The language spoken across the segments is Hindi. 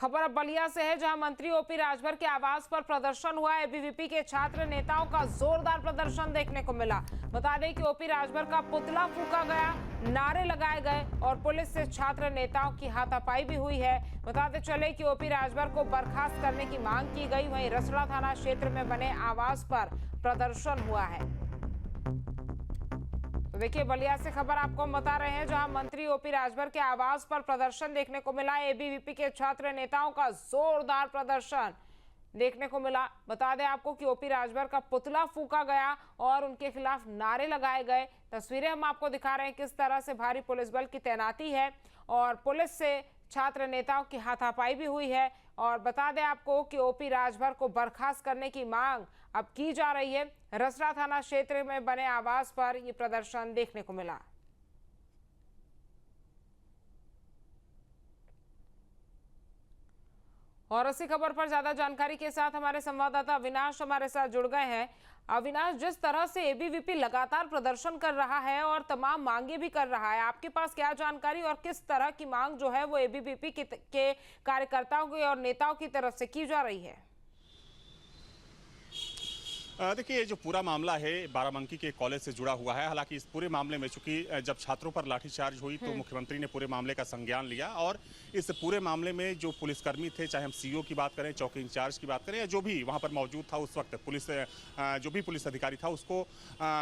खबर अब बलिया से है, जहां मंत्री ओपी राजभर के आवास पर प्रदर्शन हुआ। एबीवीपी के छात्र नेताओं का जोरदार प्रदर्शन देखने को मिला। बता दें कि ओपी राजभर का पुतला फूंका गया, नारे लगाए गए और पुलिस से छात्र नेताओं की हाथापाई भी हुई है। बताते चले कि ओपी राजभर को बर्खास्त करने की मांग की गई। वहीं रसड़ा थाना क्षेत्र में बने आवास पर प्रदर्शन हुआ है। तो देखिए, बलिया से खबर आपको हम बता रहे हैं, जहां मंत्री ओपी राजभर के आवास पर प्रदर्शन देखने को मिला। एबीवीपी के छात्र नेताओं का जोरदार प्रदर्शन देखने को मिला। बता दें आपको कि ओपी राजभर का पुतला फूंका गया और उनके खिलाफ नारे लगाए गए। तस्वीरें हम आपको दिखा रहे हैं किस तरह से भारी पुलिस बल की तैनाती है और पुलिस से छात्र नेताओं की हाथापाई भी हुई है। और बता दें आपको कि ओपी राजभर को बर्खास्त करने की मांग अब की जा रही है। रसड़ा थाना क्षेत्र में बने आवास पर यह प्रदर्शन देखने को मिला। और इसी खबर पर ज्यादा जानकारी के साथ हमारे संवाददाता अविनाश हमारे साथ जुड़ गए हैं। अविनाश, जिस तरह से एबीवीपी लगातार प्रदर्शन कर रहा है और तमाम मांगे भी कर रहा है, आपके पास क्या जानकारी और किस तरह की मांग जो है वो एबीवीपी के कार्यकर्ताओं की और नेताओं की तरफ से की जा रही है? देखिए, ये जो पूरा मामला है बाराबंकी के कॉलेज से जुड़ा हुआ है। हालांकि इस पूरे मामले में चूंकि जब छात्रों पर लाठीचार्ज हुई तो मुख्यमंत्री ने पूरे मामले का संज्ञान लिया और इस पूरे मामले में जो पुलिसकर्मी थे, चाहे हम सीओ की बात करें, चौकी इंचार्ज की बात करें या जो भी वहां पर मौजूद था उस वक्त पुलिस जो भी पुलिस अधिकारी था, उसको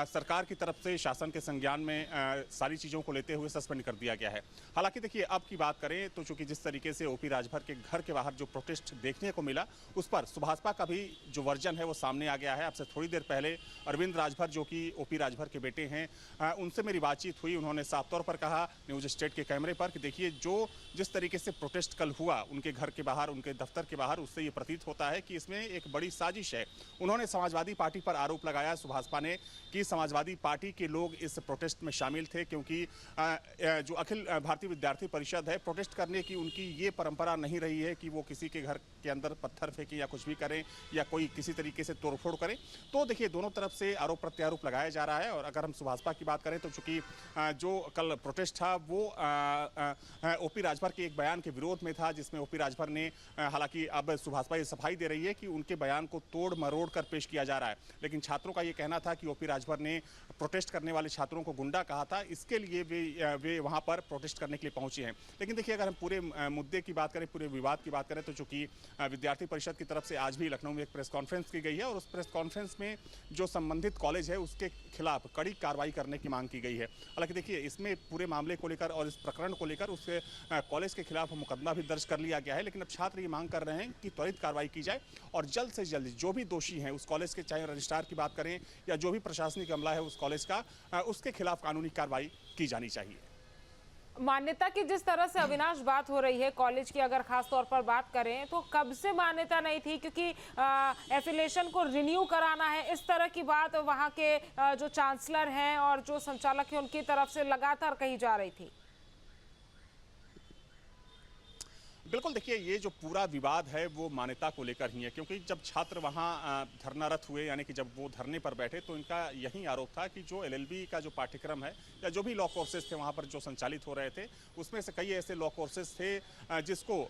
सरकार की तरफ से शासन के संज्ञान में सारी चीज़ों को लेते हुए सस्पेंड कर दिया गया है। हालांकि देखिए, अब की बात करें तो चूंकि जिस तरीके से ओपी राजभर के घर के बाहर जो प्रोटेस्ट देखने को मिला, उस पर सुभाषपा का भी जो वर्जन है वो सामने आ गया है। अब से थोड़ी देर पहले अरविंद राजभर, जो कि ओपी राजभर के बेटे हैं, उनसे मेरी बातचीत हुई। उन्होंने साफ तौर पर कहा न्यूज़ स्टेट के कैमरे पर कि देखिए, जिस तरीके से प्रोटेस्ट कल हुआ उनके घर के बाहर, उनके दफ्तर के बाहर, उससे ये प्रतीत होता है कि इसमें एक बड़ी साजिश है। उन्होंने समाजवादी पार्टी पर आरोप लगाया, सुभाषपा ने, कि समाजवादी पार्टी के लोग इस प्रोटेस्ट में शामिल थे, क्योंकि जो अखिल भारतीय विद्यार्थी परिषद है, प्रोटेस्ट करने की उनकी ये परंपरा नहीं रही है कि वो किसी के घर के अंदर पत्थर फेंकें या कुछ भी करें या कोई किसी तरीके से तोड़फोड़ करें। तो देखिए, दोनों तरफ से आरोप प्रत्यारोप लगाया जा रहा है। और अगर हम सुभाषपा की बात करें तो चूंकि जो कल प्रोटेस्ट था वो ओपी राजभर के एक बयान के विरोध में था, जिसमें ओपी राजभर ने, हालांकि अब सुभाषपा ये सफाई दे रही है कि उनके बयान को तोड़ मरोड़ कर पेश किया जा रहा है, लेकिन छात्रों का ये कहना था कि ओपी राजभर ने प्रोटेस्ट करने वाले छात्रों को गुंडा कहा था, इसके लिए वे वहां पर प्रोटेस्ट करने के लिए पहुंचे हैं। लेकिन देखिए, अगर हम पूरे मुद्दे की बात करें, पूरे विवाद की बात करें, तो चूंकि विद्यार्थी परिषद की तरफ से आज भी लखनऊ में एक प्रेस कॉन्फ्रेंस की गई है और उस प्रेस कॉन्फ्रेंस में जो संबंधित कॉलेज है उसके खिलाफ कड़ी कार्रवाई करने की मांग की गई है। हालांकि देखिए, इसमें पूरे मामले को लेकर और इस प्रकरण को लेकर उसके कॉलेज के खिलाफ मुकदमा भी दर्ज कर लिया गया है, लेकिन अब छात्र ये मांग कर रहे हैं कि त्वरित कार्रवाई की जाए और जल्द से जल्द जो भी दोषी हैं उस कॉलेज के, चाहे रजिस्ट्रार की बात करें या जो भी प्रशासनिक अमला है उस कॉलेज का, उसके खिलाफ कानूनी कार्रवाई की जानी चाहिए। मान्यता की जिस तरह से अविनाश बात हो रही है कॉलेज की, अगर खास तौर पर बात करें तो कब से मान्यता नहीं थी, क्योंकि एफिलिएशन को रिन्यू कराना है, इस तरह की बात वहां के जो चांसलर हैं और जो संचालक हैं उनकी तरफ से लगातार कही जा रही थी। बिल्कुल, देखिए, ये जो पूरा विवाद है वो मान्यता को लेकर ही है, क्योंकि जब छात्र वहाँ धरनारत हुए, यानी कि जब वो धरने पर बैठे, तो इनका यही आरोप था कि जो एलएलबी का जो पाठ्यक्रम है या जो भी लॉ कोर्सेज थे वहाँ पर जो संचालित हो रहे थे, उसमें से कई ऐसे लॉ कोर्सेज थे जिसको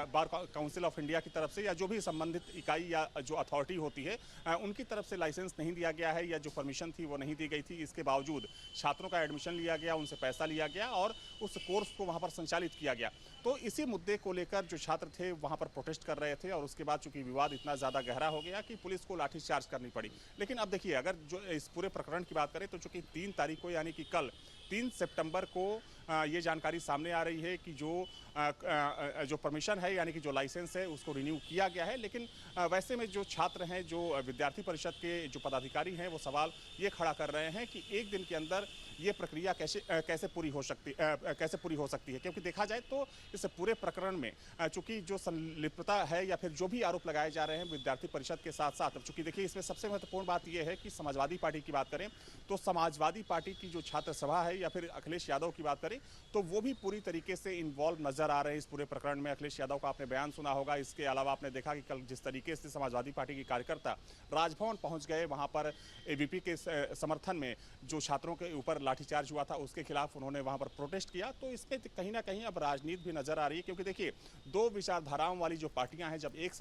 बार काउंसिल ऑफ इंडिया की तरफ से या जो भी संबंधित इकाई या जो अथॉरिटी होती है उनकी तरफ से लाइसेंस नहीं दिया गया है या जो परमिशन थी वो नहीं दी गई थी। इसके बावजूद छात्रों का एडमिशन लिया गया, उनसे पैसा लिया गया और उस कोर्स को वहाँ पर संचालित किया गया। तो इसी मुद्दे को लेकर जो छात्र थे वहां पर प्रोटेस्ट कर रहे थे और उसके बाद चूंकि विवाद इतना ज्यादा गहरा हो गया कि पुलिस को लाठीचार्ज करनी पड़ी। लेकिन अब देखिए, अगर जो इस पूरे प्रकरण की बात करें तो चूंकि 3 तारीख को, यानी कि कल 3 सितंबर को ये जानकारी सामने आ रही है कि जो परमिशन है, यानी कि जो लाइसेंस है, उसको रिन्यू किया गया है। लेकिन वैसे में जो छात्र हैं, जो विद्यार्थी परिषद के जो पदाधिकारी हैं, वो सवाल ये खड़ा कर रहे हैं कि एक दिन के अंदर ये प्रक्रिया कैसे पूरी हो सकती है, क्योंकि देखा जाए तो इस पूरे प्रकरण में चूंकि जो संलिप्तता है या फिर जो भी आरोप लगाए जा रहे हैं विद्यार्थी परिषद के साथ साथ, चूंकि देखिए, इसमें सबसे महत्वपूर्ण बात यह है कि समाजवादी पार्टी की बात करें तो समाजवादी पार्टी की जो छात्र सभा है या फिर अखिलेश यादव की बात करें तो वो भी पूरी तरीके से इन्वॉल्व नजर आ रहे हैं इस पूरे प्रकरण में। अखिलेश यादव का आपने बयान सुना होगा। इसके अलावा आपने देखा कि कल जिस तरीके से समाजवादी पार्टी के कार्यकर्ता राजभवन पहुंच गए, वहां पर एबीवीपी के समर्थन में जो छात्रों के ऊपर लाठीचार्ज हुआ था उसके खिलाफ उन्होंने वहां पर प्रोटेस्ट किया। तो इसमें कहीं ना कहीं अब राजनीति भी नजर आ रही है, क्योंकि देखिए दो विचारधाराओं वाली जो पार्टियां हैं जब एक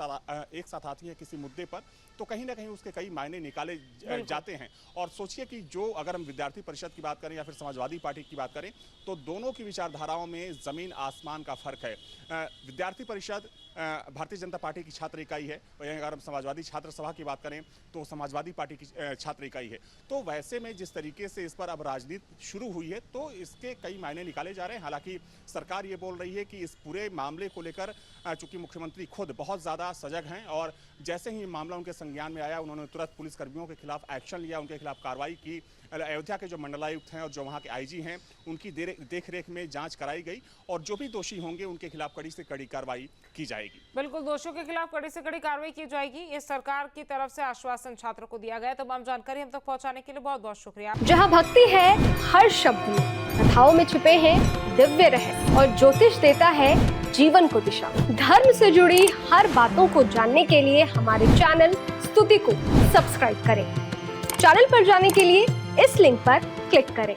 साथ आती हैं किसी मुद्दे पर तो कहीं ना कहीं उसके कई मायने निकाले जाते हैं। और सोचिए कि जो अगर हम विद्यार्थी परिषद की बात करें या फिर समाजवादी पार्टी की बात करें तो दोनों की विचारधाराओं में जमीन आसमान का फर्क है। विद्यार्थी परिषद भारतीय जनता पार्टी की छात्र इकाई है, वहीं अगर हम समाजवादी छात्र सभा की बात करें तो समाजवादी पार्टी की छात्र इकाई है। तो वैसे में जिस तरीके से इस पर अब राजनीति शुरू हुई है तो इसके कई मायने निकाले जा रहे हैं। हालांकि सरकार ये बोल रही है कि इस पूरे मामले को लेकर चूंकि मुख्यमंत्री खुद बहुत ज़्यादा सजग हैं और जैसे ही मामला उनके संज्ञान में आया उन्होंने तुरंत पुलिसकर्मियों के खिलाफ एक्शन लिया, उनके खिलाफ कार्रवाई की। अयोध्या के जो मंडलायुक्त हैं और जो वहाँ के आईजी हैं उनकी देखरेख में जांच कराई गई और जो भी दोषी होंगे उनके खिलाफ कड़ी से कड़ी कार्रवाई की जाएगी। बिल्कुल, दोषियों के खिलाफ कड़ी से कड़ी कार्रवाई की जाएगी, ये सरकार की तरफ से आश्वासन छात्रों को दिया गया है। तमाम जानकारी हम तक पहुंचाने के लिए बहुत बहुत शुक्रिया। जहां भक्ति है हर शब्द में, कथाओं में छुपे हैं दिव्य रहस्य और ज्योतिष देता है जीवन को दिशा। धर्म से जुड़ी हर बातों को जानने के लिए हमारे चैनल स्तुति को सब्सक्राइब करें। चैनल पर जाने के लिए इस लिंक पर क्लिक करें।